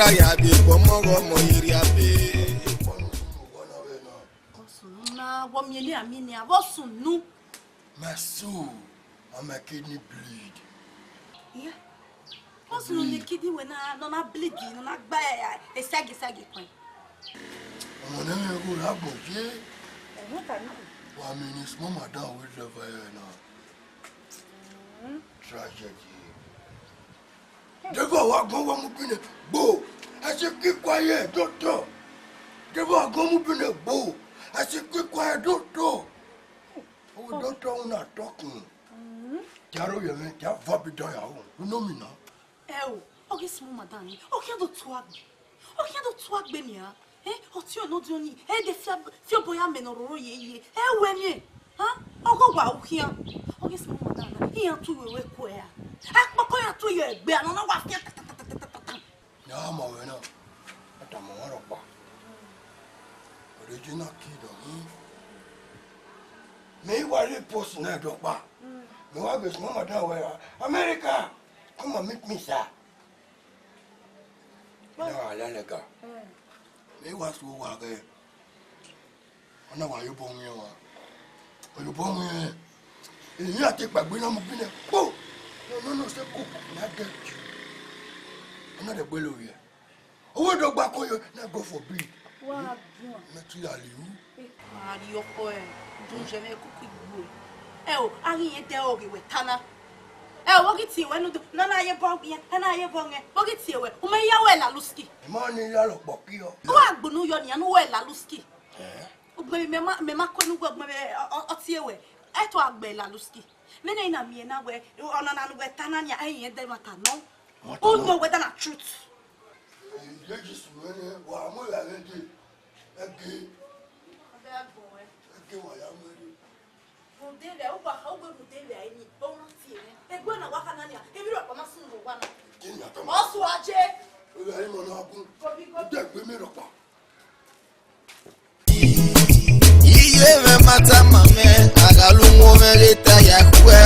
ya bi bomo mo iri abe. Osuna wo mi ni amini abosunu. My soul, and my kidney bleed. Yeah. Osunu ni kidney we na bleed na gba e sagi kwan. I'm na me go Erhiagbonye. What are you? Well, I mean, it's mama down with the fire now. Tragedy. They go walk go move bo. I say keep quiet, don't talk. They go move bo. I say keep quiet, don't talk. Oh, don't talk, not talking. Jaro, you make that vabi down your own. You know me now. Okay, small madam. Okay, do twag. Okay, do twag benia. Oti o no di oni. De fia boya menoro ye. Wenye. Ha? Ogo wa uhia. Okay, small madam. Here to we ko ya. Akpoko ya to ye egbe ano na wa fia. Ya ma we na. Ata mo wa ropa. Original kid on me wa post na do pa. Me wa be small madam we America. Come and meet me, sir. No, Alalega. Me was who were there. I know why you born me. You born me. You are take back when I'm been a oh. No, step cook. Not get you. Another bellow here. Oh, dog back on you. Now go for breed. What? Naturally, you. Your boy. Don't jamais cook with you. Ari ete ori we tana. Wogiti we no na ye bong na ye bong wogiti we o me ya we la luski ma ni ya lo pokio o agbonu yo ni anu we la luski o gbe me ma ko nu gbe oti we e to agbe la luski me na mi na we ona na we tanania ayin de mata no o no we na truth you just when wa mo ya le de ege wa ya mo de Dele o ba ha gbe dele ai ni o ma ti e gbe na wa kana ni e bi ro pa ma sun ro wa na o so aje o ya mo na kun de gbe mi ro pa Iye me mata mame agalu mo me leta ya kwe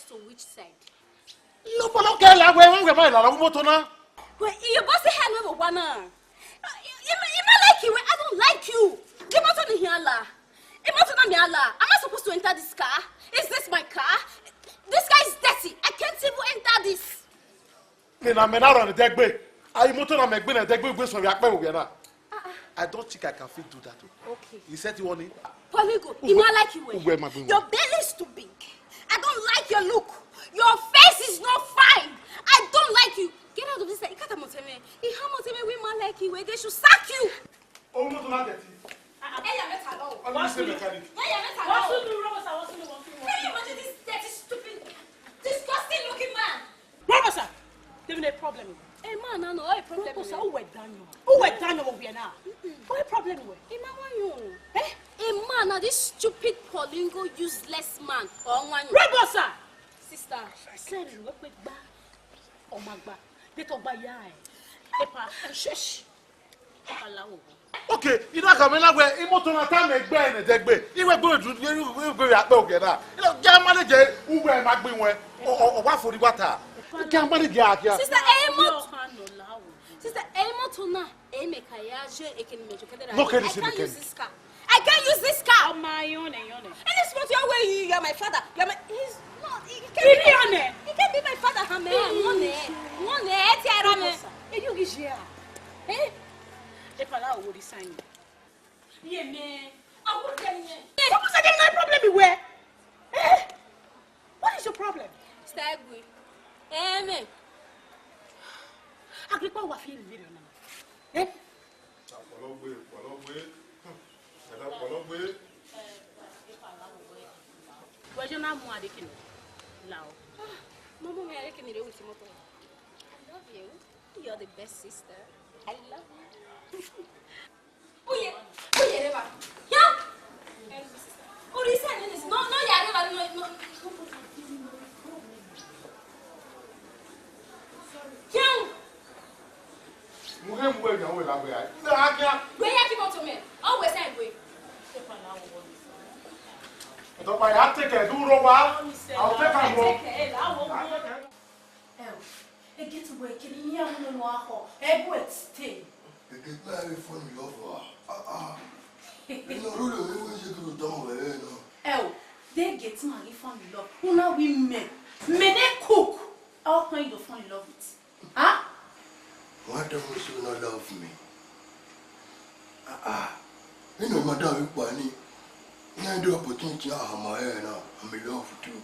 To which side? You don't care like when we buy la moto na. Well, you boss hand we one. You like you. I don't like you. The motor ni here la. The motor na me ala. Am I supposed to enter this car? Is this my car? This car is dirty. I can't even enter this. Me na run the degbe. Ayi moto na me gbe na degbe gbe so we akpe we na. I don't think I can fit do that. Okay. You said you want it? Poligo, you not like you. Your belly is too big. I don't like your look. Your face is not fine. I don't like you. Get out of this. You can't moteme. If how moteme we man like you, they should sack you. Oh, not na dirty. Hey, I'm not alone. What's the mechanic? Hey, I'm not alone. Can you imagine this dirty, stupid, disgusting looking man? Robert, there's a problem. Hey, man, no, a problem. Who went Daniel? Who went Daniel over here now? What a problem with? Hey, man, why you? Eh? Hey, man, now this stupid Polingo useless man. Robert, sir. Sister, said it. What with back? Oh my God. They talk about ya. Epa, shush. Okay, you know come na we imoto na ta me gbe na degbe. Iwe gbe du we gbe ya pe oge na. You know, ja manage who we ma gbe won. O wa fori wata. Ja manage akia. Sister, imoto na e me kayaje e ken mejo kedera. No can use this car. I can't use this car. Oh my own. And this what your way you're my father. He's not. He can't be my father. One you get here. Eh? If I would sign. Yeah, man. I would get you. What's my problem where? Eh? What is your problem? Stagwe. Amen. Agrippa wa feel video now. Eh? Wajo na mu ade kini. Lao. Mama me ade kini re wuti moto. I love you. You're the best sister. I love you. yareba. Yeah. Who is saying this? No yareba, no. Young. Muhe muhe nyawe la we ai. Na akia. Where ya keep on to me? Always say we. To pa ya take do roba. I'll take am go. E get away, can you hear me no aho? E go stay. E get very funny love. You know really we just go down there no. They get married funny love. Una women. Men cook. How can you fall in love with? Huh? Why don't you not love me? You know, madam, you funny. You do opportunity I'm in love too.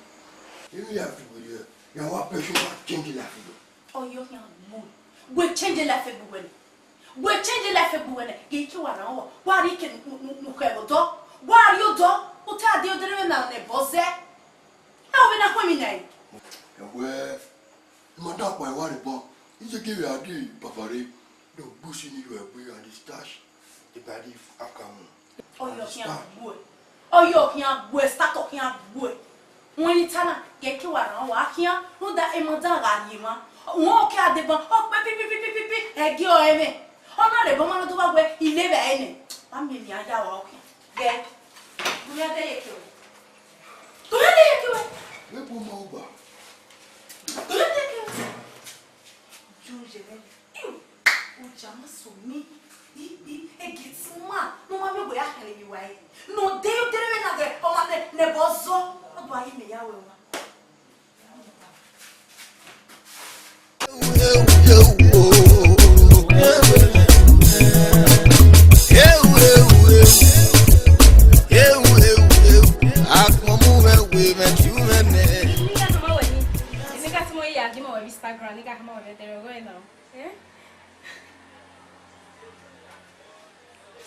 You have to be here. You want person to change life. Oh, you're young moon. We'll change the life everywhere. We'll change the life everywhere. Get you around. Why you can look at the door? Why are you door? What are you doing now? The boss there? How will I come in? Where? Madam, why worry about? He's a give you a deal, Pavare. The bush in you and the stash. The body account. Oh, you're young boy. Oh, you're young boy. Start talking boy. When you turn, get you around. Walk here. No, that a mother. Walk out the bomb. Oh, pipi. Egg your enemy. Oh, not the bomb to where he never any. I'm in the other walking. Get. Do you dare you? Do you dare you? We put more over. Do you dare you? Juju, Ujama so me. He gets smart. No matter where I can you away. No, they didn't another. Oh, my nebozo. Why me? I will.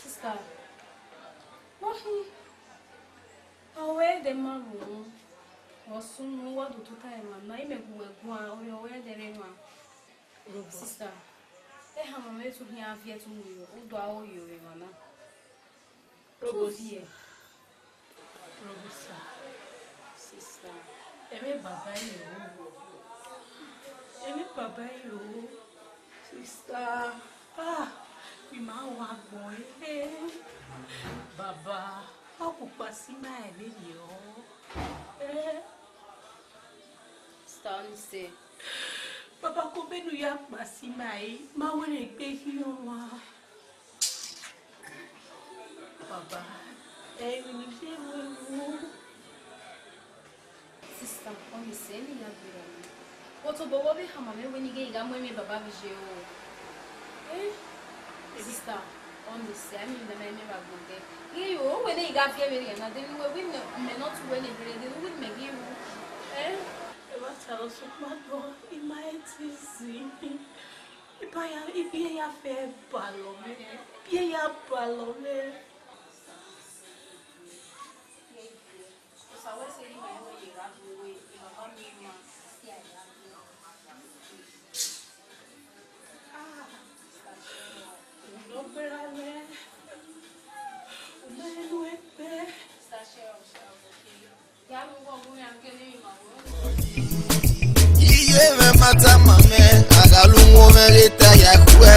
Sister, what he? Away the man was soon what to time and I may go away the rain. Sister, they have a way to hear via to you, who do all you, Ivana. Robosia. Robosa. Sister, every baba you. Sister, we ma wa boy. Baba, how could pass my video? Stand still. Papa ko benu ya pasi mai ma wele gbe hiyo wa Papa we ni se wo sister on the same ya bira oto bobo be hama me we ni ge ga mo me baba bi je o sister on the same na me ba bonde ye o we ni ga fie be na de we me not we ni bere de we me ge I was my boy in my easy. If you have a ballon, you have ballon. So I was saying, my way, you have to wait. You have a new one. No better. Iye mata mame agalungo merita yakwe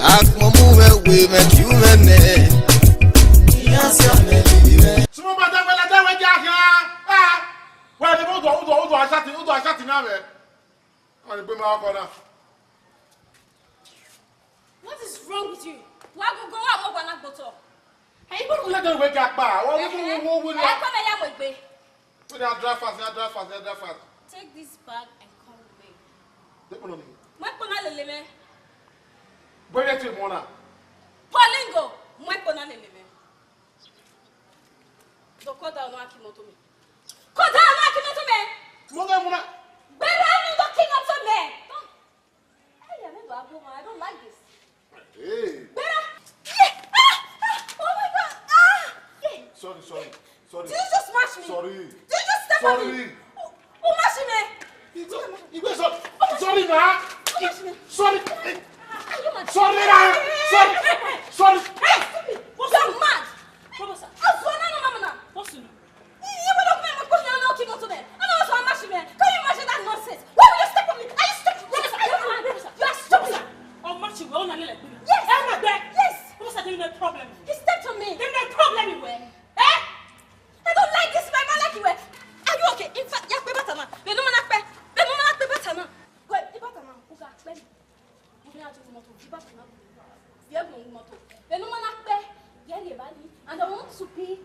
akmomu we mechumene Sumo mata wala dawe jakia wa ni udo ashati na me ani pe ma ko na. What is wrong with you? Why go out over that bottle? Hey, you don't let them wake up. What we drive fast. Take this bag and come with me. Take me. Moi pona leleme. Bring it to Mona. Polingo. Moi pona leleme. So call down Akimoto me. Call down Akimoto me. Mona. Better I'm not king up to me. I don't like this. Hey. Better. Oh my God. Sorry. Did you just smash me? Sorry. Did you just step on me? Sorry. Sorry. What's up, mad? What's up? What's up? You will not make a question and not keep on to them. I know what's on my machine. Can you imagine that nonsense? Why will you step on me? Are you stupid? You are stupid. Oh, Machi, we're on a little bit. Yes. I'm not there. Yes. What's that? There's no problem. He stepped on me. There's no problem anywhere. Eh? I don't like this man. I like you. Are you okay? In fact, you're better now. You're no man better now. Wait, the better now. Who's that? Moving out of the motor. The better now. You're going to motor. You're no man better. You're the body. And I want to be.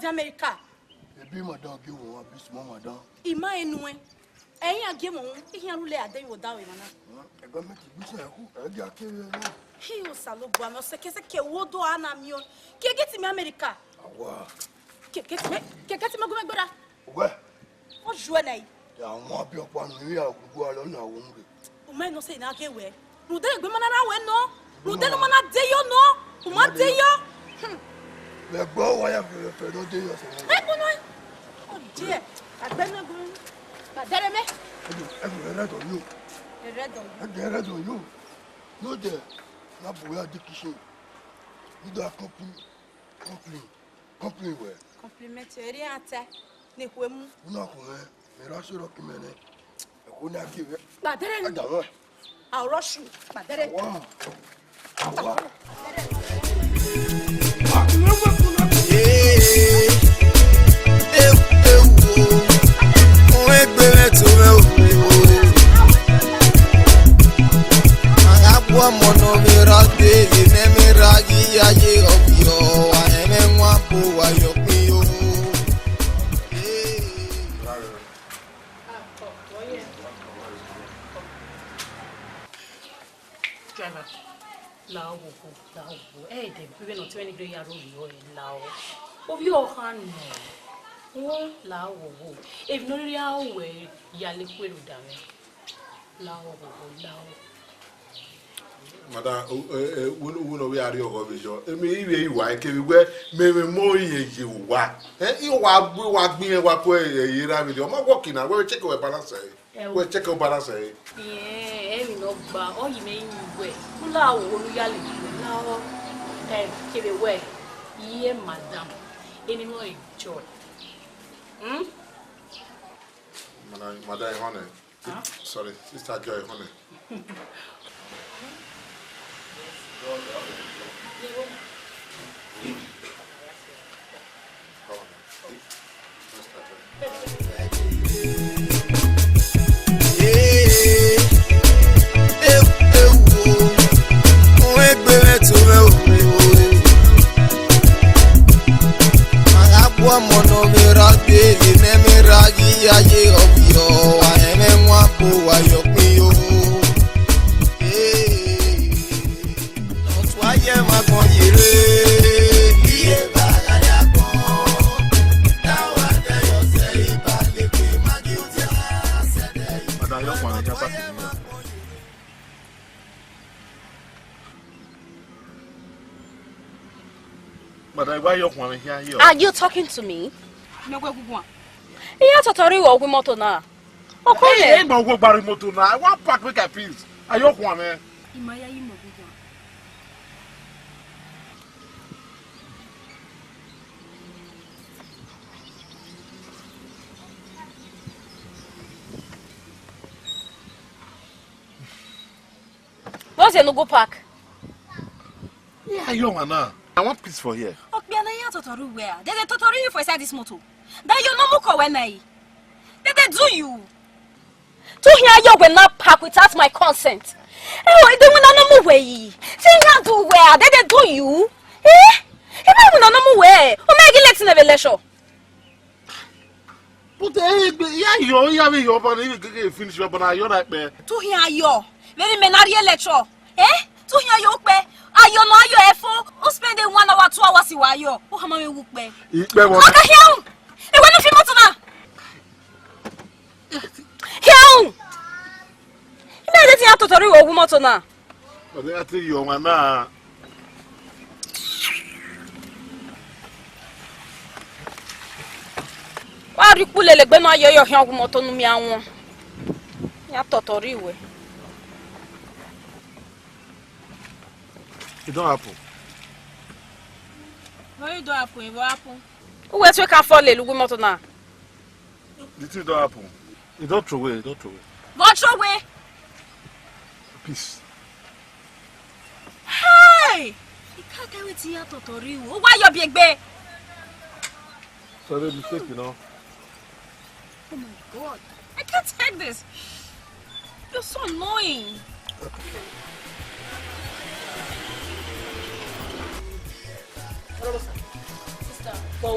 America. Be my dog, you will be small, madam. Ima enue. Eyin agemo, ihe arule ade yo dawe mana. I got me to be who I got carry. He was salo bo am se kese ke wodo ana mi o. Ke get me America. Awa. Ke get me gume gbara. Where? O joe na yi. Ya won bi opa nu ya gugu alo na wo nge. O me no say na ke we. Nu de gbe mana ra we no. Nu de no mana de yo no. O ma de yo. Le gbo wa ya fe no de yo se. E ko no. Oh dear. Agbe na gun. Ba dere me. Every red on you. Red on you. No there. Na boya de kitchen. You do complain where? Compliment eri ate. Ne kwemu. Una ko me ra so ro kimene. E ko na ki we. Ba dere ni. Adawo. I'll rush you. Ba dere. Wow. If no real way, ya liquid dame. Lao. Madam, we are your vision. Maybe you are can we maybe more ye what? You are being what way you have your mom walking. I will check our balance. We'll check our balance. Yeah, no bar, or you may way. Lao, reality. Now, and give away. Ye, madam. Any more joy. Madam, honey. Sorry, Sister Joy, honey. Are you talking to me? No go go. Iya totori wo gbe moto na. O ko le. Hey, go gbari moto na. I want pack make I peace. Ayokun ame. Imaya yi mo go. Suppose you no go park. Yeah, young man. I want peace for here. Okay, na ya totoru where? They totoru you for inside this motor. That you no mo ko when I. They do you. To hear you will not park without my consent. Oh, they will not know way. Say you do where? They do you. Eh? If I will not know where. O make let's never let show. But yeah, you but finish your but you're right there. To hear you. Very menarie lecture. Eh? To hear you pe. Ayo no ayo efo. O spend 1 hour 2 hours iwa ayo. O hama we work pe. Aka here. E we no fi moto na. Here. Ime dey tin atotori wo wu moto na. But I tell you man na. Wa ri pulele gbe no ayo yo hin wu moto nu mi awon. Ya totori we. It don't happen. Why it don't happen? It don't happen. Who else we can fall in the motor now? The thing don't happen. It don't throw away. Don't throw away. What throw away? Peace. Hey! You can't get it here, Totori. Why you big bear? Sorry, mistake, you know. Oh my God! I can't take this. You're so annoying. Sister, go.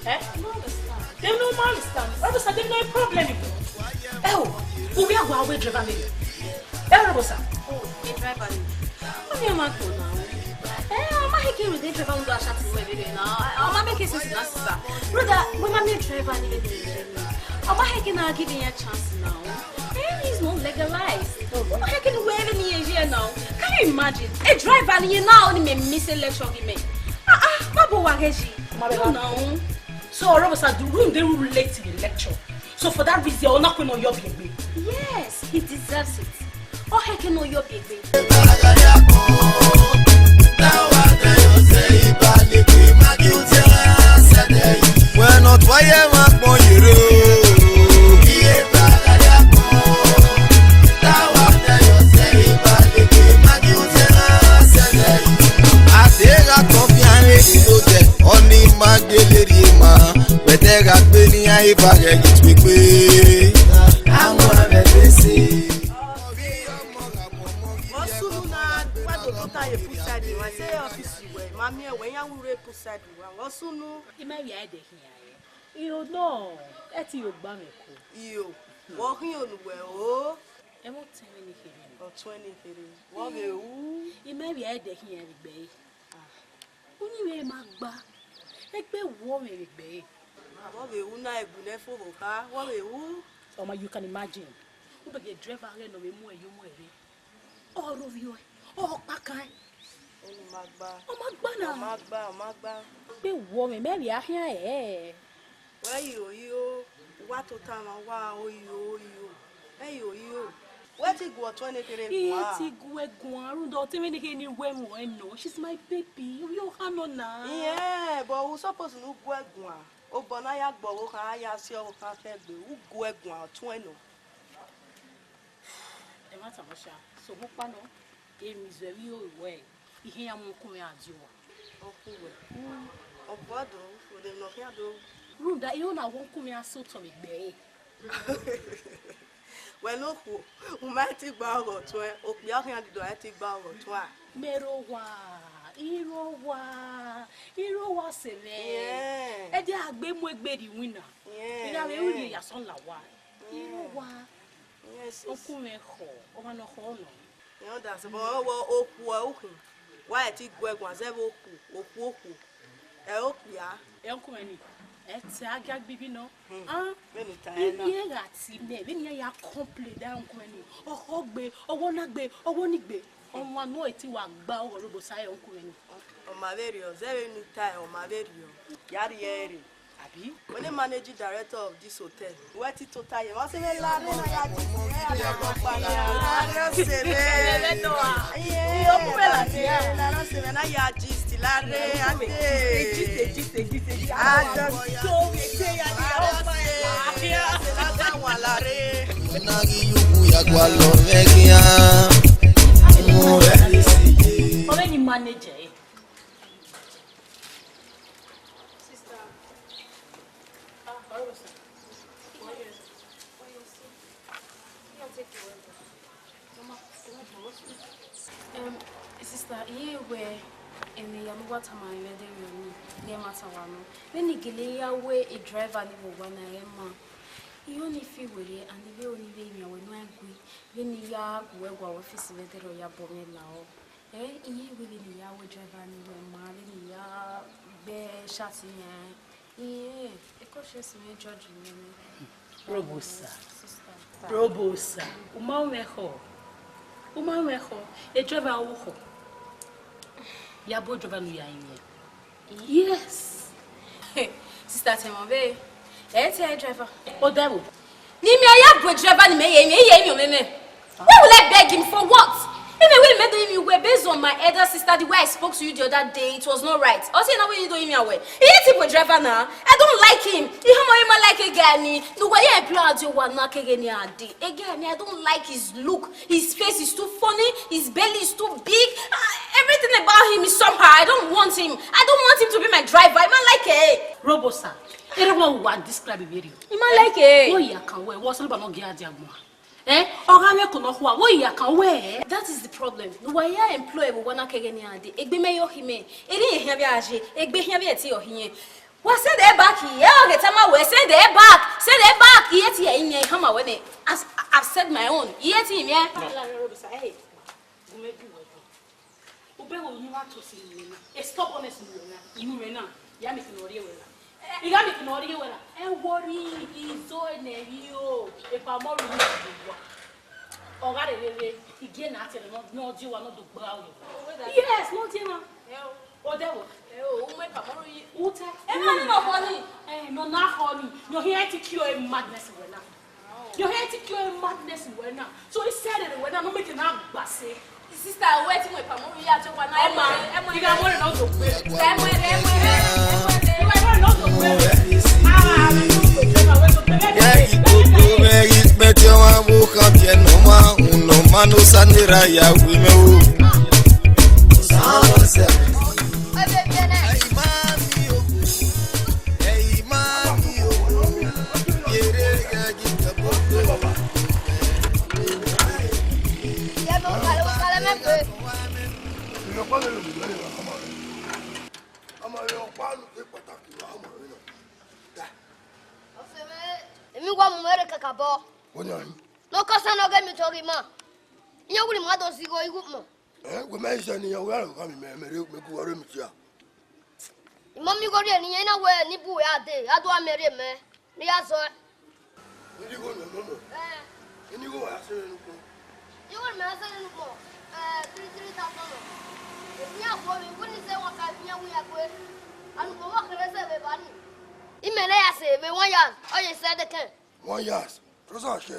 Eh? No understand. They no understand. Robosa, they no problem. Oh, we are going to drive me. Robosa. Oh, they drive me. What am I doing now? I'm not here with the driver who does chatting with me now. I'm not making sense, sister. Brother, when I'm driver, I'm not here giving you a chance now. He's not legalized. I'm not here wearing here now. Can you imagine? A driver here now only may miss a lecture with me. No. So, Robosa, the room they will relate to the lecture. So, for that reason, you're not going to know your baby. Yes, he deserves it. Oh, I can know your baby. When not why am I born you? Only my daily ma, but they got Benin if I get it quickly. I'm gonna see. Mammy, when you will put side, what's soon? You may be here. You know, that's your bank. You walking on well, and what 20 or 20 what you may be here, bay. Only Magba, like be warm in bay. What we will not be for her, what we will. Oh, you can imagine. Who get driver and no more you more. All of you, oh, Pakai. Oh, Magba. Be warm, maybe I hear, eh? Why you, what to time, wow, you, hey, you. What it go 23? Yes, it go. Don't even any when no. She's my baby. You have no now. Yeah, but who's supposed to go? Oh, Bonaya Bow, I see your cafe. Who go 20? The matter, so who panel? Game is very way. He am coming at you. Oh, what do they not hear do? Room that you know won't come here so to me, bay. Well, no, who might take bar or 12, or the other hand, do I take bar or 12? Merowa, Irowa, Sene, and they are been with Betty winner. Yeah, they are really a son like one. Irowa, yes, Okumeho, or no honor. You know, that's about oh, walking. Why I take work was ever who, Elk, it's a gag baby, no. Many times, when you are complete down, or hogbe, or one agbe, or one igbe, on one way to one bow or robosai on Queen. On my video, very new time on my video. Yari, Abby, when the managing director of this hotel, what it to tie was a Nagi yuku ya kwa lo mekia manager. Sister. Sister, here where in the Yamuwa Tamai, near Masawano, then he gilly away a driver live one I you only feel with it, and the only way you when I'm going, then the yard where our facilitator or your bonnet now. Eh, he will in the yard driver and Marlin, ya bear shutting. Yeah, a cautious me judging me. Robusta. Robusta. Umaweho. A driver who. Yabo driver no yes. Sister Temobe. Let's say driver. Oh, devil. Nimi Ayagwe driver ni me. Why will I beg him for what? Even when you were based on my elder sister, the way I spoke to you the other day, it was not right. Also, you know when you don't me away. He ain't a driver now. I don't like him. He like a guy. The way I employ you one again, I don't like his look. His face is too funny. His belly is too big. Everything about him is somehow. I don't want him. I don't want him to be my driver. I man like it. Robosa. Everyone will describe it very. You man like it. Oh, yeah, can wear. What's about no gear? Eh? That is the problem. The way I employ one again, Egbe mayo hime. Eri ehiabiaje. Egbe hiabieti ohinye. What send it back here? Get my way. Send it back. Send it back. Yet here in your hammer when as I've said my own. Yet him, yeah. Hey. Stop honest. You may not. Yamik no real. You got me no real. And worry is so in you. If I'm more or got it again after no do one of the brown. Yes, no dinner. Or devil. Oh, my papa. Uta. And no honey. Eh, no, not honey. You're here to cure a madness when now. You're here to cure a madness when now. So he said it when I'm making out bassy. Sister, waiting with Pamo. You are to one. I'm you got one of those. No cosa no get me talking ma. You will mother see go you mo. We may send you well coming, me go worry me. Mommy go there ni na we ni bu ya de. I do marry me. Ni aso. You go no. You go ask you. You will me ask you ko. 3,000. Ni a go me when say what ka bia we ya go. Anu ko wa kere se be bani. Imele ya se be 1 year. Oh you said the can. 1 year. Trosa she.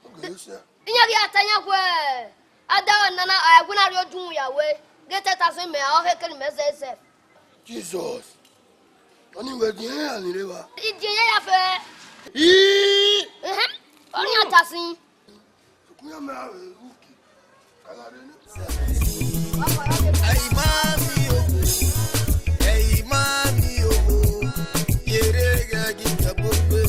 Okay, sir. Inyagi atanya kwe. Ada nana ayaguna rio dun ya we. Get that me o hekel me se. Jesus. Oni we di ani lewa. Idiye ya fe. Oni atasin. Kuya me awe uki. Kala de ni. Hey mami o. Yere ga gita bobe o.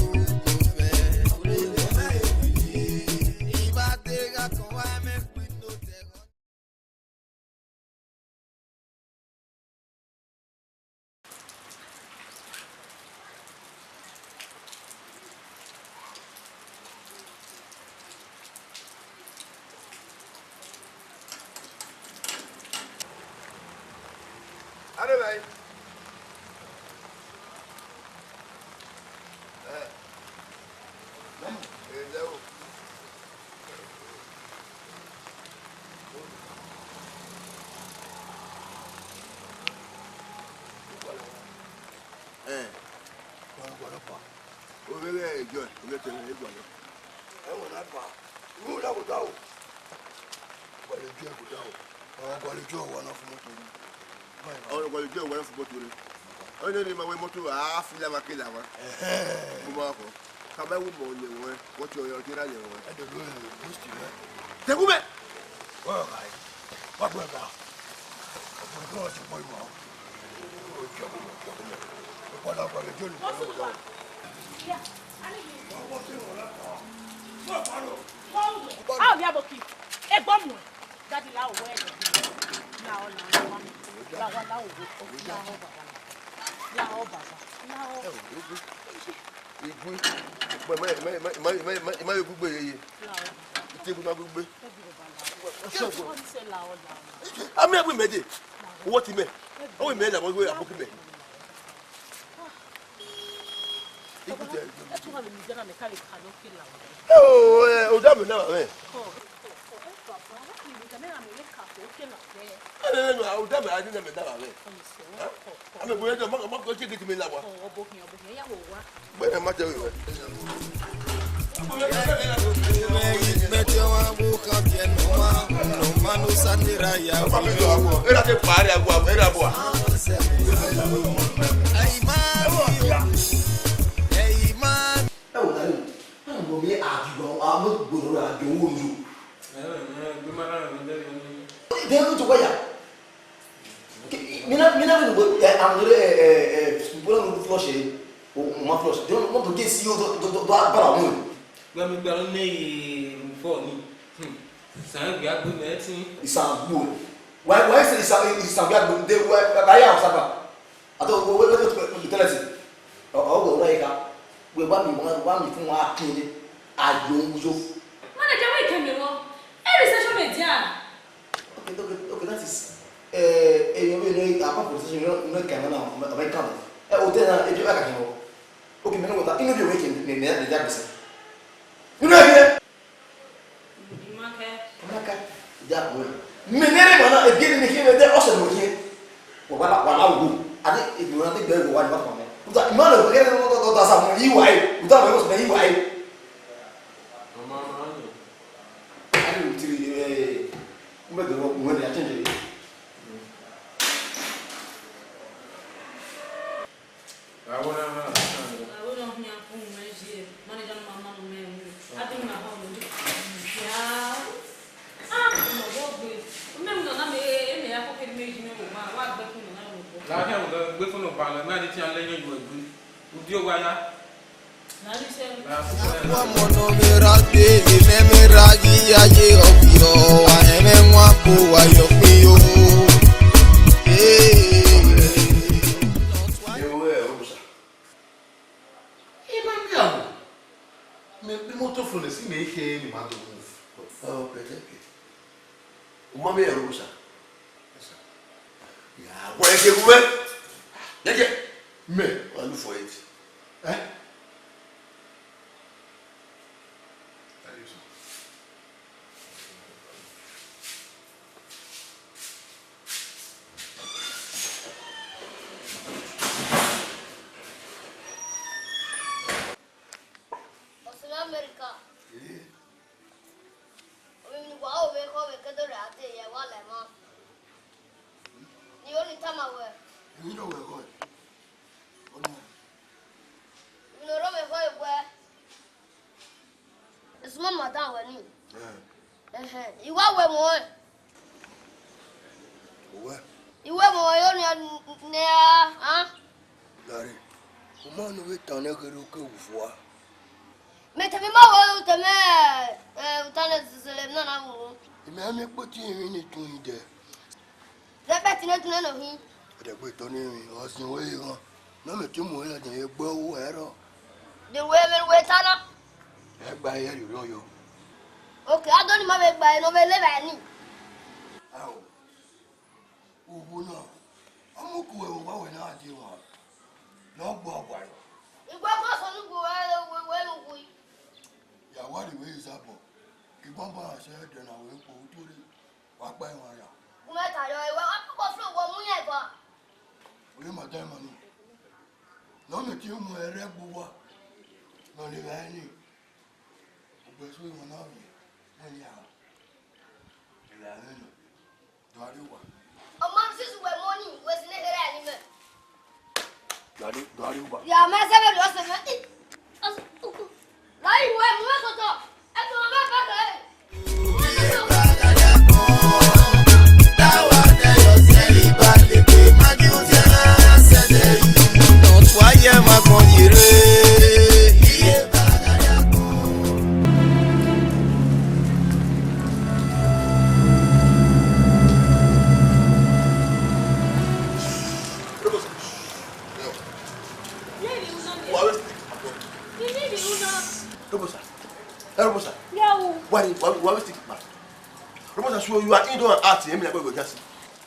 Promoter, so you are indoor and art. I'm not going to guess.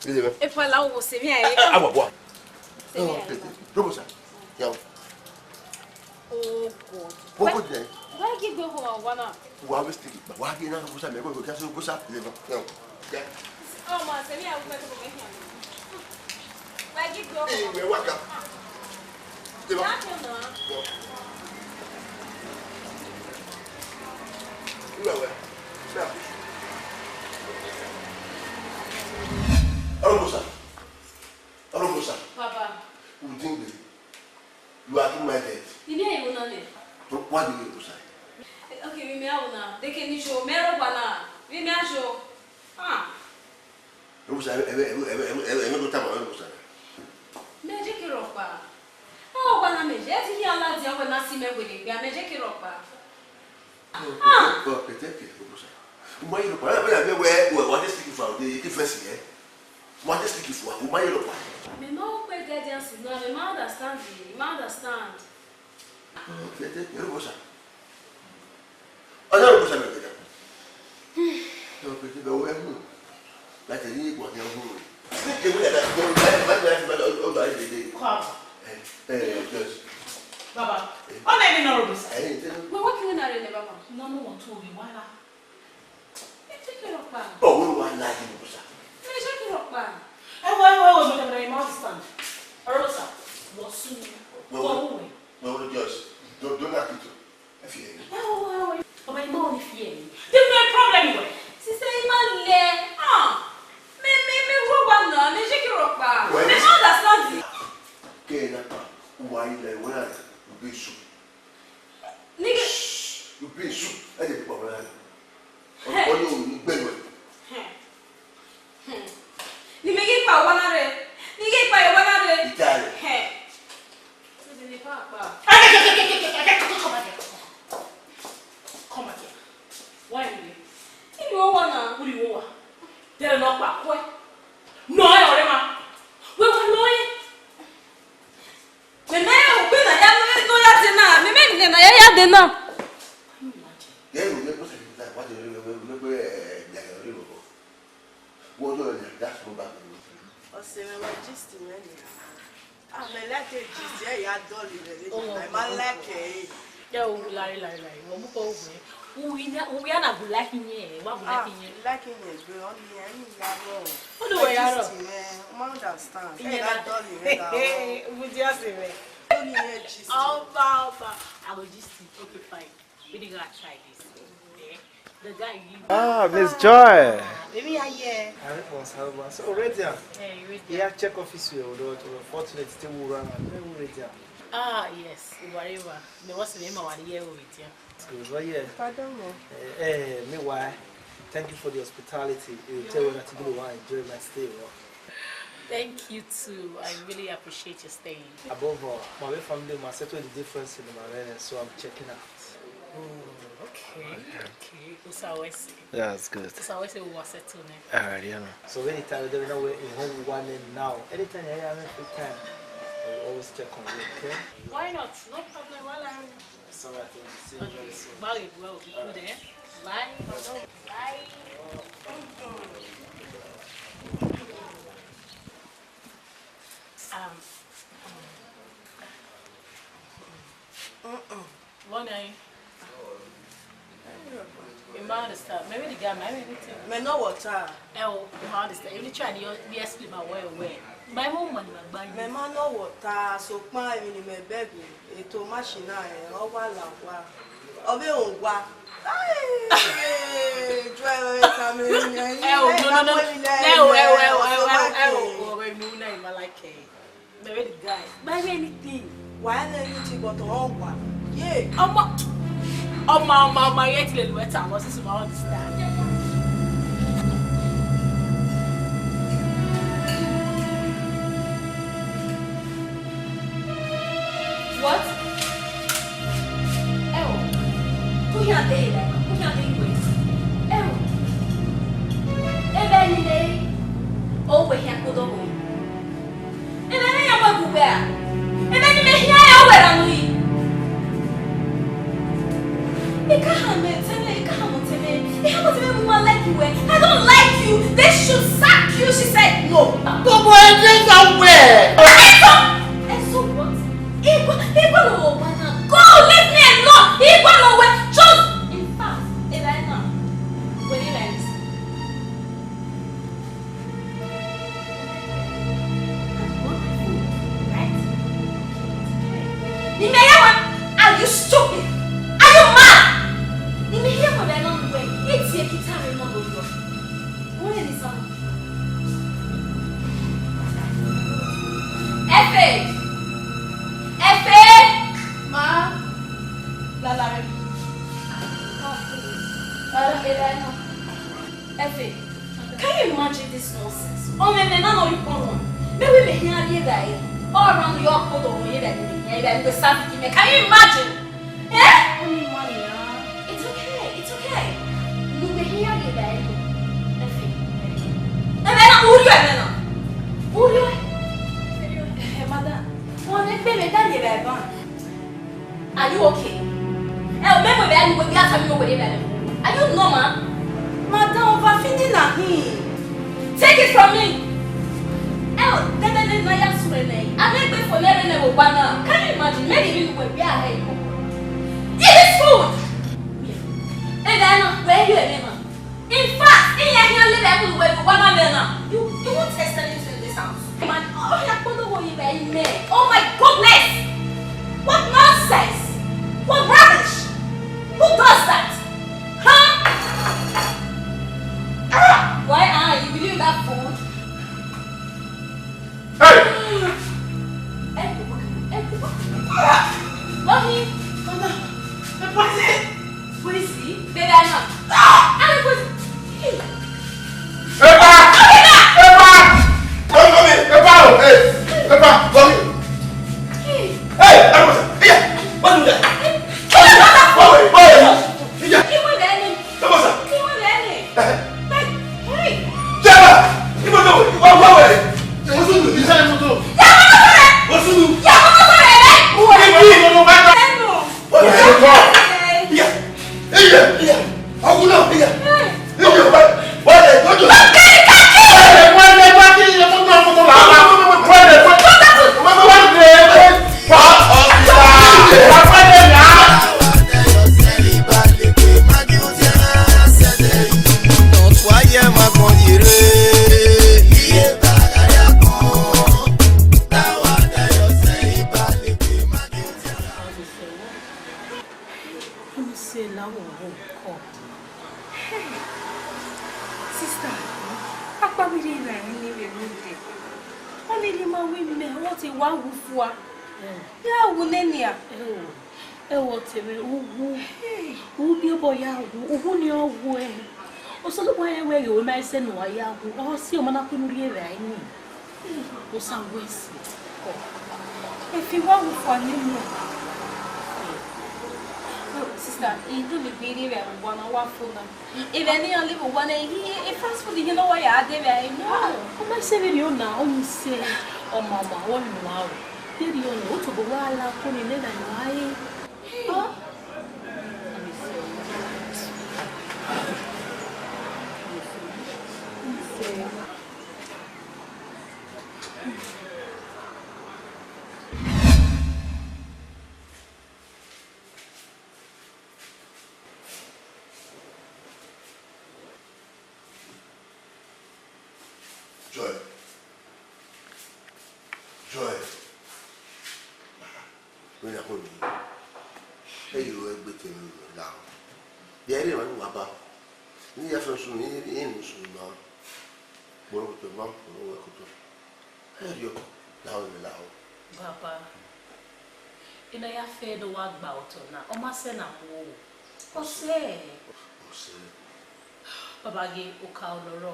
If I allow was severe, I will go. Promoter, yeah. oh God. What good day? Why give the whole one up? Why was thinking? Why you not go to go to go to Oh, my severe, I will make a here. Why give the Hey, welcome. Arobosa. Papa. You are in my head. You know you know it. What do you say? Okay, we may have now. They can show marijuana. We may show. Ah. Robosa, Magic Europa. Oh, when I'm a jet, he allowed you when I see me with it. Magic Europa. Ah. Oh, take it, Robosa. Why you what is sticking for the difference here? What is sticking for? Why you look? Me no pay guidance. No, me understand. Me understand. Okay, take it, Robosa. I don't know what I'm going like a new one, young woman. Baba, I'm not in Orobus. We're working in our Baba. No one told me why. Take it up, oh, we want like you, sir. Take it up, And why was my understand? Orosa, was soon. Well, just don't like it. If you oh, my mom, if you there's no problem with it. sister, man, ah, me, Robana, me, shake your rock bar. Me, understand it. can't why you want to be soup. Nigga, You be soup. I didn't put my hand. You bend with. you make it by 100. You get by 100. Italian. Hey. So the papa. Come again. Why are you? You want Who do you want? They're not back. Why? No, I already ma. We were knowing. me open na ya no ya de na. Me na ya de na. Yeah, we never say that. What do you what do you that's go back. Gist I'm like a gist. Yeah, you dolly. I'm like a. Yeah, we lie. We go over. We are not liking you. What we liking you? Liking it, but only any level. What do we are? I understand. Yeah, dolly. We just say. Only a gist. Oh, Baba. I will just see. Okay, fine. We didn't gonna try this. Okay. The guy you. Ah, Miss Joy. Maybe I hear. So already, Hey, you read yeah, check office you. Fortunately, still run. Ah, yes. Whatever. There was the name of the year with you. Good, yeah. Pardon me. Meanwhile, thank you for the hospitality. You tell me that you really want to enjoy my stay. Thank you too. I really appreciate your staying. Above all, my family must settle the difference in my rent, so I'm checking out. Oh, okay. That's always say. Yeah, that's good. That's always say we were settled now. Alright, you know. So anytime you know we're in home one now, anytime you have a free time, I'll always check on you, okay? Why not? No problem. Well, I'm sorry, I think see you very soon. bye. Well, be good there. Bye. Bye. One day. You might understand. Maybe the guy might be anything. Me know water. Oh, you understand. You try to be explain my way away. My home and my bag. Me man know water. So pa mi ni me baby. Eto machine o wa la wa. Obe o wa. Ay! Drive come in. No. We're moving in my like maybe the guy. Maybe anything. Why anything but on wa. Yeah. Oh, my yet little better. I was just understand. What? Who here day? Who here day ways? Any day. Oh, we here go do. And then I am go where? And then you may hear where am we? I can't tell me. Can you imagine this nonsense? Oh, man, no, you can't. Maybe we hear you there. All around your photo, we hear the savage. Can you imagine? Eh? Only money, It's okay. It's okay. We hear you there. And then, who you are? Who you are? Madam, one baby, that you are you okay? Remember that you will be asking me over there. Are you normal? Madam, overfeeding at him. Take it from me. I'm not going for letting them go now. Can you imagine? Maybe you will be ahead. Eat this food. And then, where you are? In fact, in your hand, live everywhere for 1 minute. You won't test anything in this house. Man, oh my goodness! What nonsense! What rubbish! Who does that? Huh? Why are you believe that food? Hey! Mommy! Where is he? Baby, I'm not. If you want for him, sister, you do me very well. One hour for them. If any only one, if fast food, you know why I did. I know. I'm saying you now. You say, oh, mama, one now. Here you know to go while I'm putting in and why. Joy. When I hold you, hey, you are beating me down. The area went about. You have to soon in soon now. Borrow to mount for over to. Hey, you down the loud. Papa, in a affair the work about now, or my son, or say, Papa gave Oka Loro,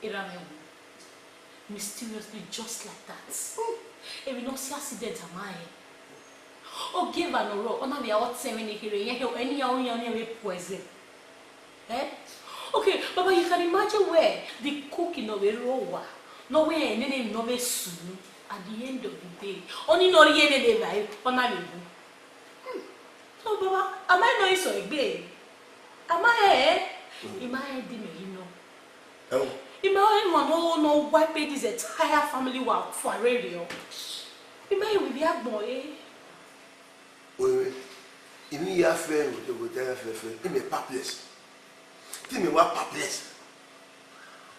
Irame, mysteriously just like that. If we not see accident, am I? Oh, give an oro, or not be out saying any young poison. Eh? Okay, Papa, you can imagine where the cooking of a rowa, no way any no soon at the end of the day. Only no any day, on my so, Papa, am I not so big? Am I? Am I you know? Imagine no wipe this entire family work for radio. Imagine with Erhiagbonye. Wait. If you have friends with the hotel, it may papless. Tell me what papless.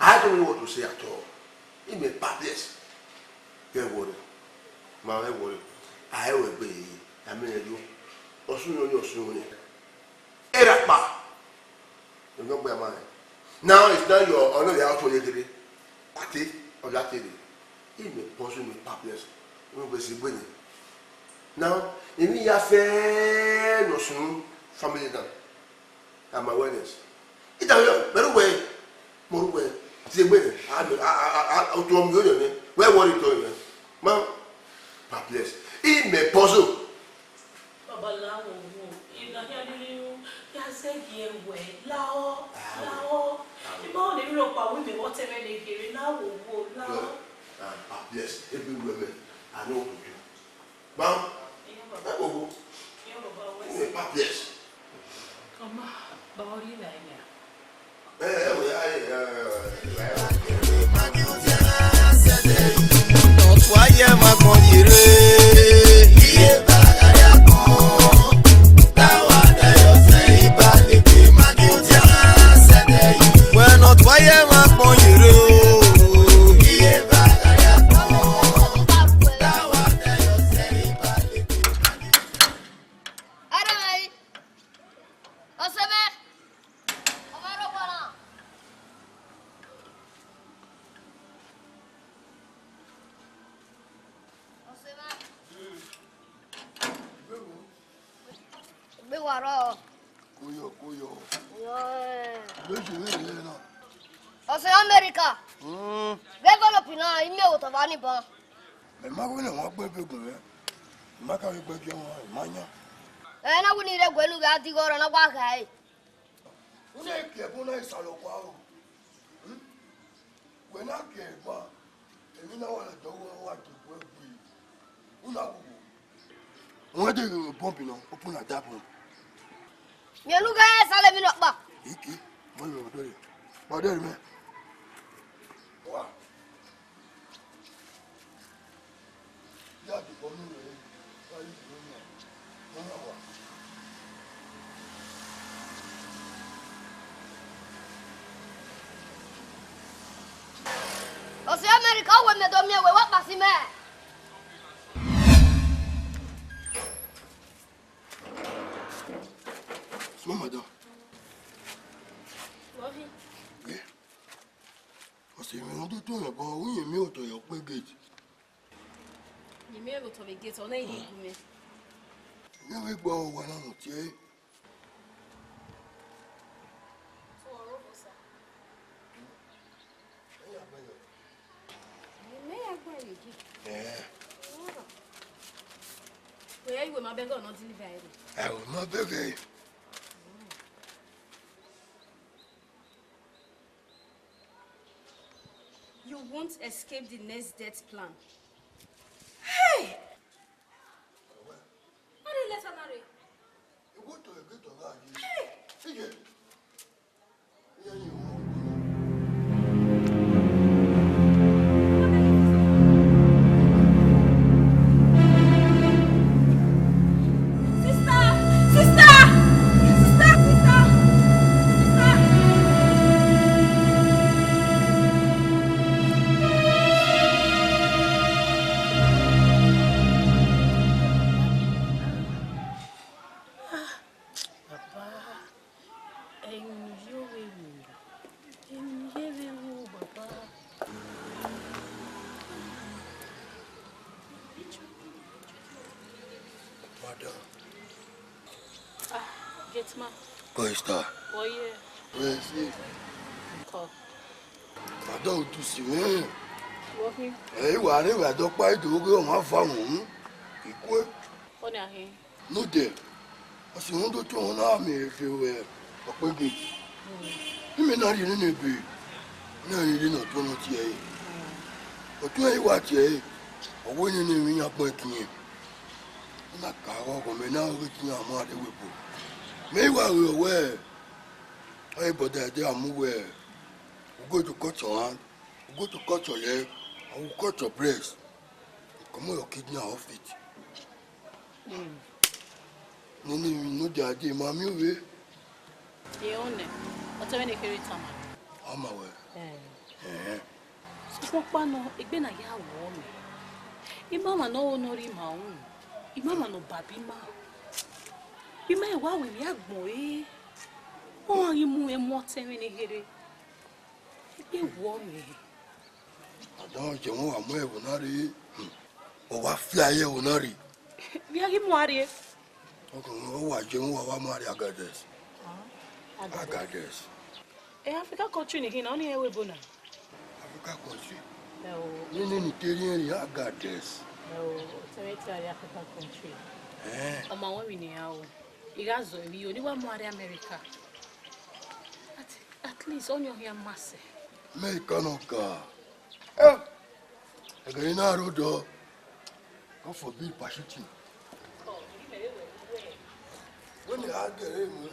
I don't know what to say at all. It may papless. Get worried. My worry. I will be. I mean, you. Or soon. Erapa. You know where am I? Now it's not your honor the house today. Party or that day. It may possibly be papless. We will see winning. Now, if we have fair no soon family down. I'm awareness. It's a better way, more way. Say wait, I to me where worry to you? Man, perplexed. He may puzzle. Baba Lao, you got here, you said here, where Lao. The more they look at women, whatever they hear, now will Lao. Yes, every woman, I know who you. Mom, I will go. Yes. Come on, Body Lania. Not why am I going to well, not why am I going to America. Develop now, you know what Vani Bon. And my winner won't be good. My car will break your mind. And I would need a well who got the gore on a wag. When I care, when I saw a wow. When I care, and you know what I don't want to work with. What do you pumping on? Open a tap. You look at us, I'll have back. Iki, what are you doing? What are you doing? Wow. Yeah, the woman, what are you doing? O sea, America, when the domia, what was he mad? Small madam. Love you. Yeah. I say, we don't do it, but when you meet to your gate. You may able to be get on a me. Never go one on the Where you my beggar not deliver? I will not beg. You won't escape the next death plan. Hey! What did you let her marry? You go to a gate of that. Hey! See it. Yeah, you Get ma. go star. Oh yeah. Where is he? Call. I don't do see me. Walking. Hey, what if I don't buy to go on my farm? Equal. What are you? No there. I see one to one army if you were a quick. You may not even be. No, you did not want to hear. But do I watch ye? Or when you name me up working ye? Not cargo, but now looking at my whip. May while we aware. Hey, but they are moving. We go to cut your hand, we go to cut your leg, and we cut your breast. Come on, your kidney off it. No, the idea, mammy, we. You own it. What's when you carry time? I'm aware. So, Pano, it's been a year warm. Imama no Norimaun. Imama no Babima. You may well with Erhiagbonye. Oh, you move and what's in here? You warm me. I don't know I'm where will not eat. Or what fly will not eat. We are him worried. Oh, I don't know what I got this. I got this. Africa country in only a webuna. Africa country. You need Nigerian Agbes. No, Territory Africa country. Oma we ni awo. Igazo mi oni wa mo America. At least on your here masse. Americanoka. Again, I wrote God forbid parachuting. When they are getting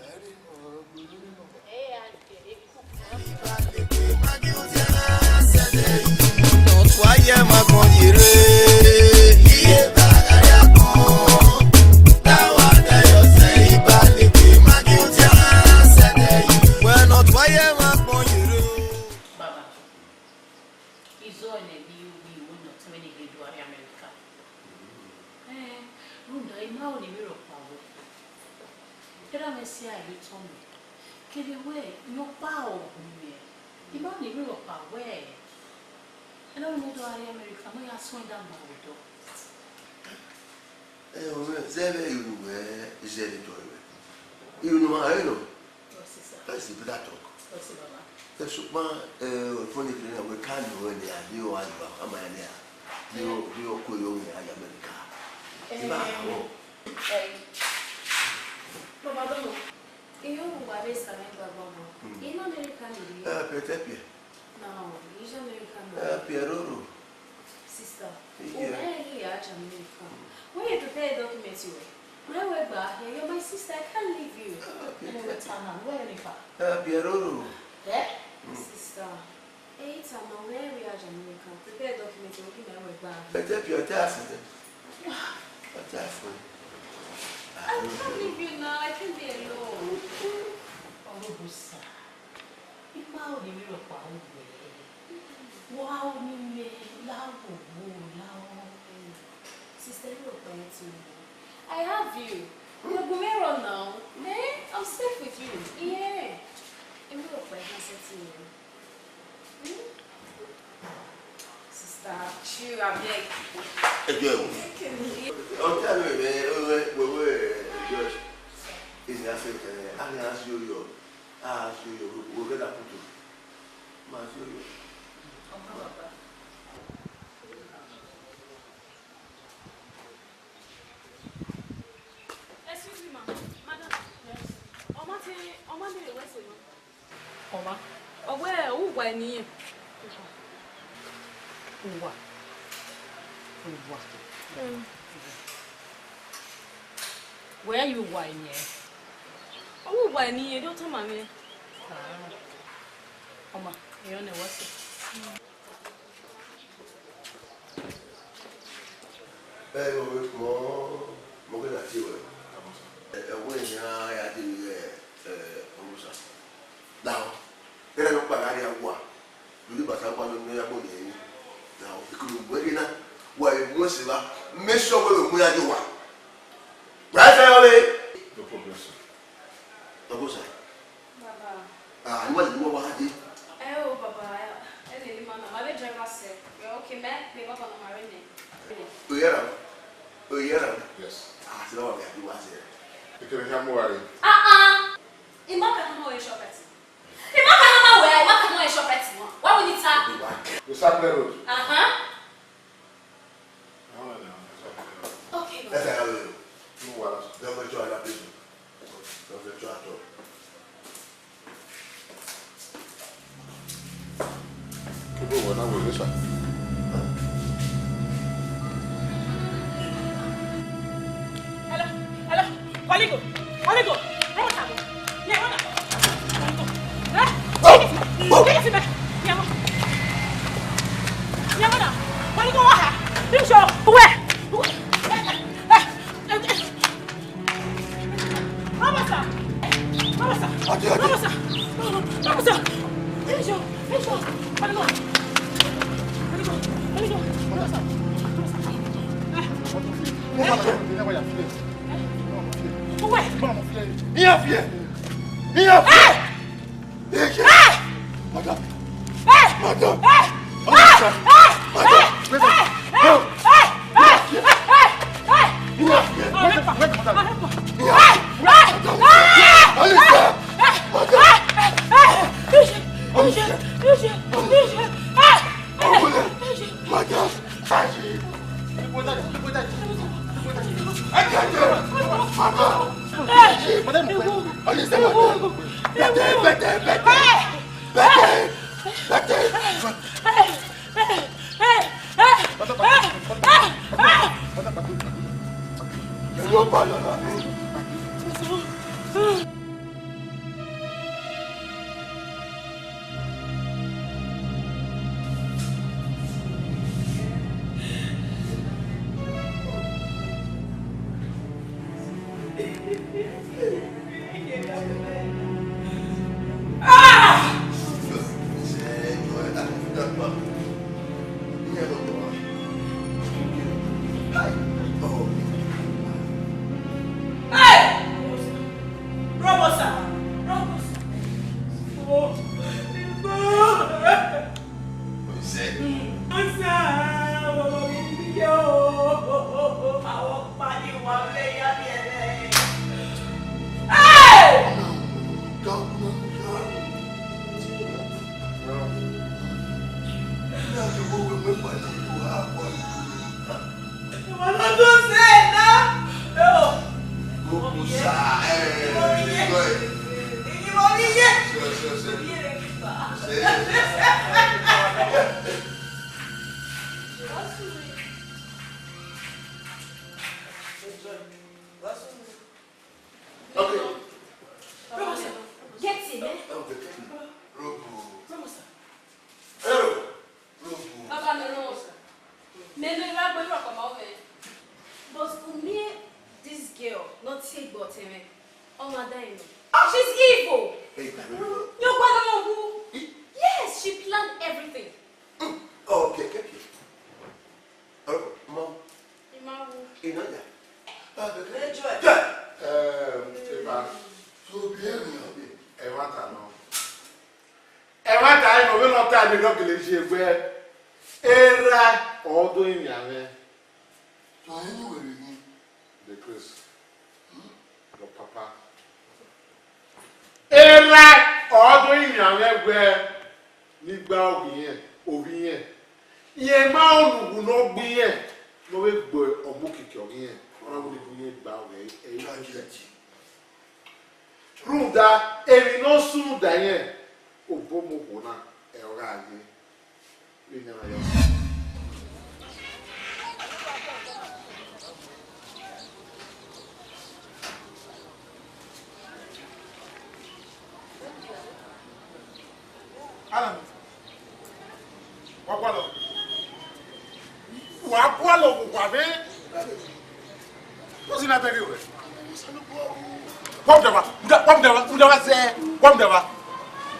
I have you. You're Gumero now. I'm safe with you. Yeah. I'm not quite to you. Sister, chill, I'm like. I'll tell you, Josh, in Africa, I'll ask you, we'll get up to you. Excuse me, madam. Yes. Oma did what's it? Oma. Oh, where? Who by me? Uwa. Where are you wine here? Oh, by me, don't tell me. Oma, you know what's it? Now, there are no Pagaria. You but I want to know about you. Now, because we're not why you must make sure we are the one. Right away. No problem, sir. Babusa. Baba. And what you want to do? Oh, Baba. I didn't man. My driver said, "You're okay, man. They got on my ring." Yes. I said, "Oh, you want it." You can have more. Imaka no e shop it. Imaka no where? Imaka no e shop it. Why we need to? The Sapler Road. Okay. That's how you No worries. don't join that business. Don't join at all. Keep over now with this one. Hello. Waligo. Run out. Yeah, run out. Take it back. Yeah, run out. Waligo, what? You show where?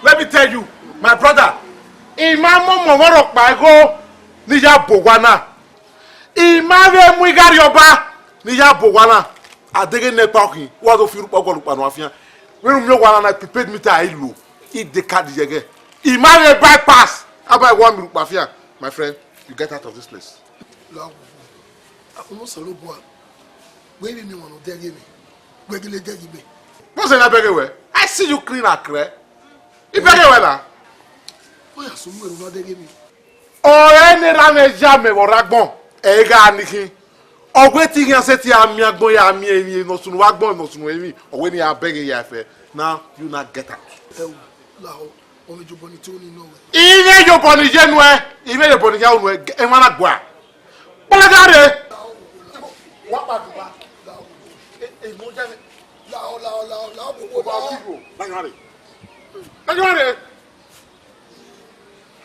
Let me tell you, my brother, Imam Momoro Pago, Nija Bowana. Imam Muigarioba, Nija Bowana. I didn't know talking. What of you, Pogolupanoafia? When you want to prepare me to Ilu, eat the card again. Imam bypass. I buy 1 minute, Mafia. My friend, you get out of this place. I see you clean a cray. You better weather. Oh, any rame jame or ragbon. Ega niki. Or waiting and set ya Erhiagbonye no soon wagbon no soon with me. Or when you are begging ya fair. Now you not get out. Even your body genuine, even your body genuine, and one agua. What about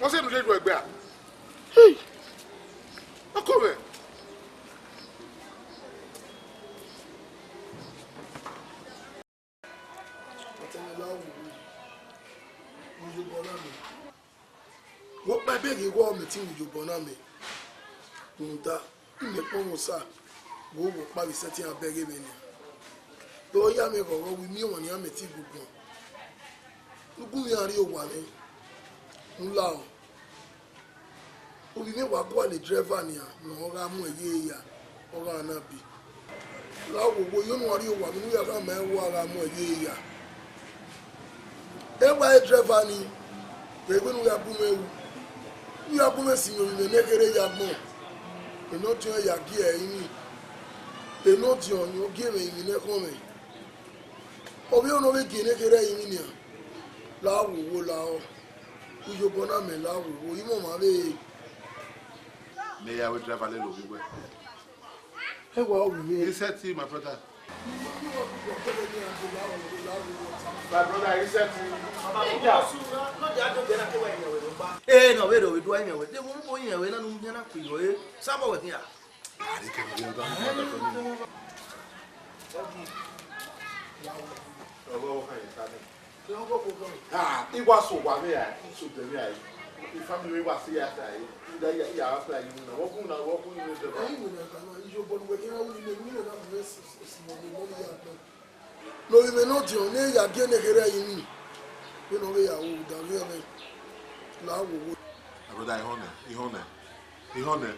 what's it to do with that? Hey, come here. What my baby go meeting with you, Bonami? Nda, you make one sir. Go work by setting a beggy mania. Though ya may go with me when you are meeting with one. Look, you are your one, eh? Nulao. We may walk one the driver near, no ramu a year or an abbey. Lao, you know what you want, we are a man who are a year. Everybody driver ni, they when we are booming. We are going to see you in the naked yard. They not your gear in me. They not your game in the home. Or we don't know again, naked in here. Lao will allow. Who you gonna me, Lao will you know my way? May I will drive a little bit. Hey, well, He said to you, my brother. My brother, he said to you. Hey, no, we do anyway. They won't go in away, and I'm not free. Some of it here. Ah, it was so one day. So the family was here. You are after you know, walking with the no, you may not your name again. You know, we are old. He honor.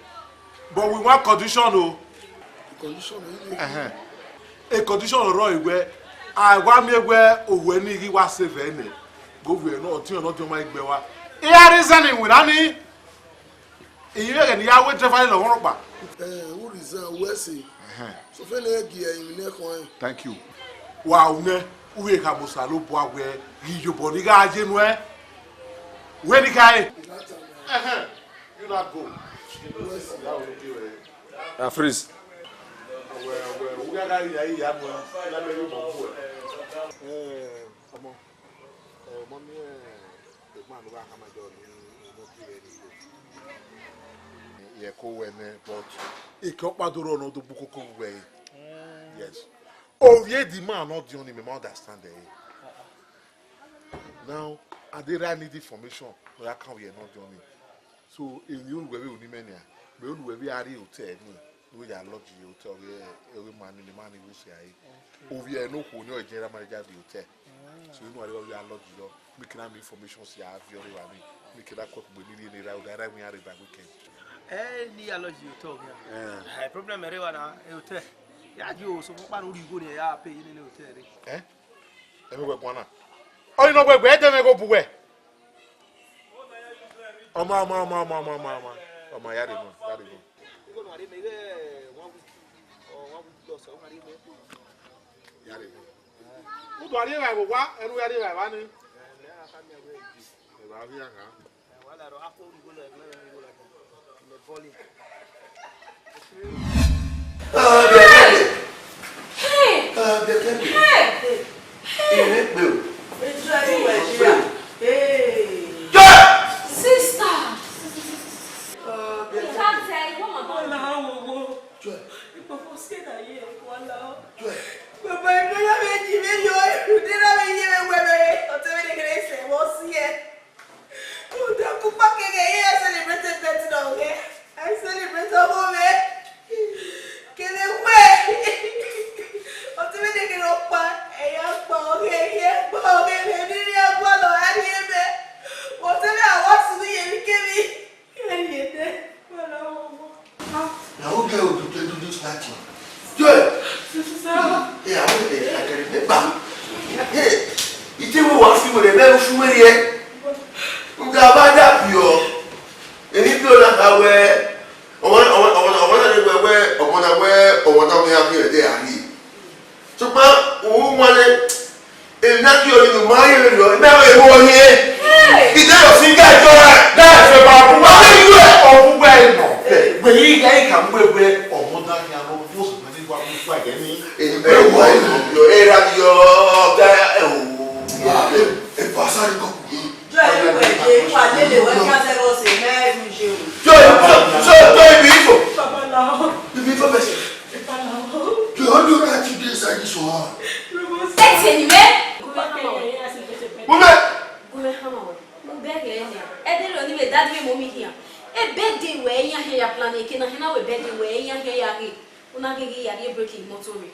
But we want condition, oh. Condition, a condition right where I want me where when he was saving go where no to not to my bewa. Here is any with any. You and Yahweh traveling on Europa. Who is Wesley? So, thank you. Wow, ne, we have a salo boy where you body guys in where? Where the guy? You not go. Freeze. We are going to yes. Oh, yeah, the man not the only me understand it. Now, I did need information, but I can't be not the only. So, if you will be with me, we will be at the hotel. We are lodging hotel where every man in the money will say, oh, we are no general manager of the hotel. So, you know, we are lodging, making them information, see, I have your money, making that cut with me, and I me out by weekend. The allergy you talk here. I problem everyone hotel. Yeah, you so far you go there, I pay in the hotel. Eh? Everywhere, Bona. Oh, you know where they go to where? Oh, my yard. You go to maybe 1 week or 1 week plus. Who do I live at? What? And we are there, one.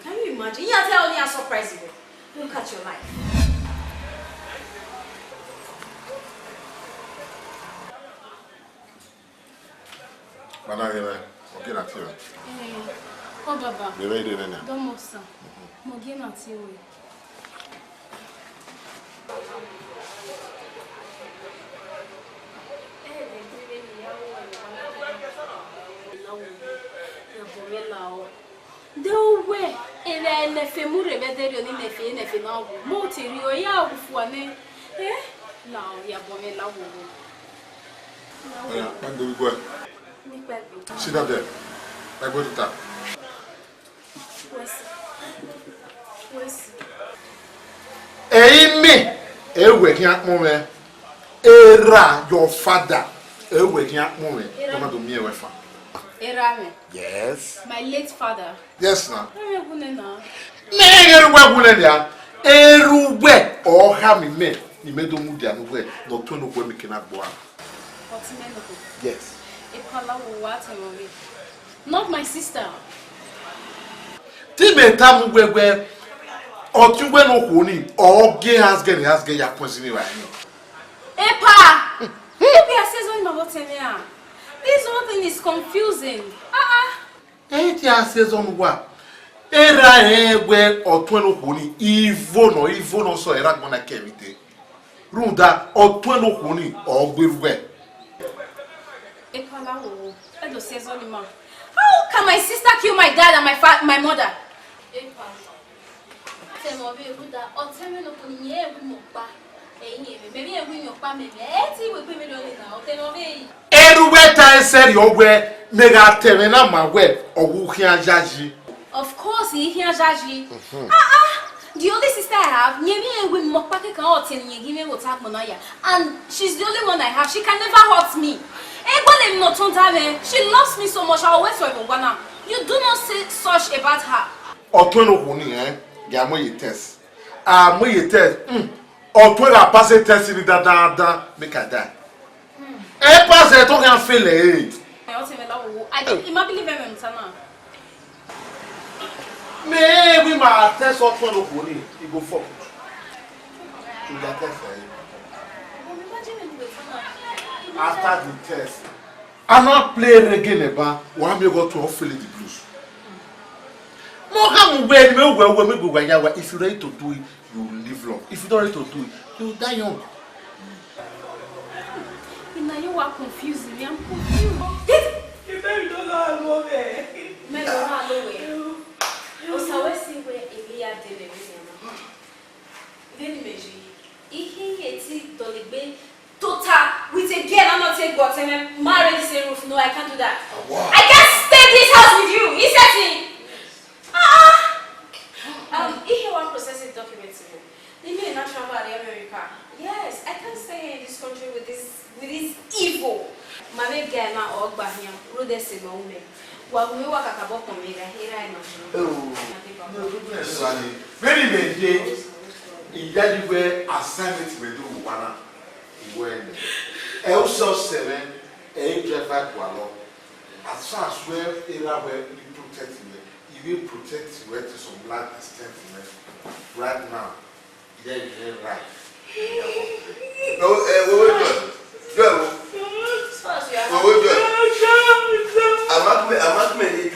Can you imagine? Yeah, tell me a surprise. Look at your life. Okay, that's it. Oh, Baba. You're ready then? Don't move, sir. Mogi not here. No way. And then the femure better in the fin if you know. Motirio, ya, for me. Eh? Now, ya boy, love. When do we go? Sit down there. I go to tap. me, waking up moment. Era, your father, waking up moment. Come to me, wife. Era, yes. my late father. Yes, now. Erhiagbonye. Eruwe or me. You made them move away, not to know where we cannot go. Yes. Not my sister. Time time where or two when no honey or gay has get your position right now. Epa! Epa says on my hotel. This whole thing is confusing. Epa says on what? Era where or two no honey, even no so Erhiagbonye kemite. Runda or two no honey or where. Epa Edo says on him. How can my sister kill my dad and my mother? Epa. Everywhere time said your way, mega terminal my way or who can judge. Of course, he hears Jaji. The only sister I have, and she's the only one I have. She can never hurt me. She loves me so much. I always say, you do not say such about her. Otono huni gamo ye test. Mo ye test. Otono a passé test ni da make a die. Pass it to can fail I don't believe him sana. Maybe my test otono huni e go for. To the test. After the test, I not play reggae neba. One me go to feel the blues. If you're ready to do it, you will live long. If you're not ready to do it, you will die young. Now you are confusing me. I'm confused. You don't know how to move it. With a girl, I'm not saying God, I'm married the same roof. No, I can't do that. I can't stay in this house with you. He said me. If you want processing documents, they may not travel to America. Yes, I can't stay in this country with this evil. My baby girl now all back here. Rude say my woman. Well, we work at about Omega. Here I know. Very bad. In that way, assignment we do one. When also 7, 8 driver Kualo. As far as where era where you protect me, you will protect where to some blood extent right now. Yeah, you're right. No, go. I'm not many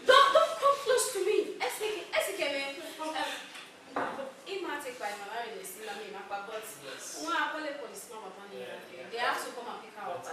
Don't come close to me. But when I call the police, they have to come and pick her up.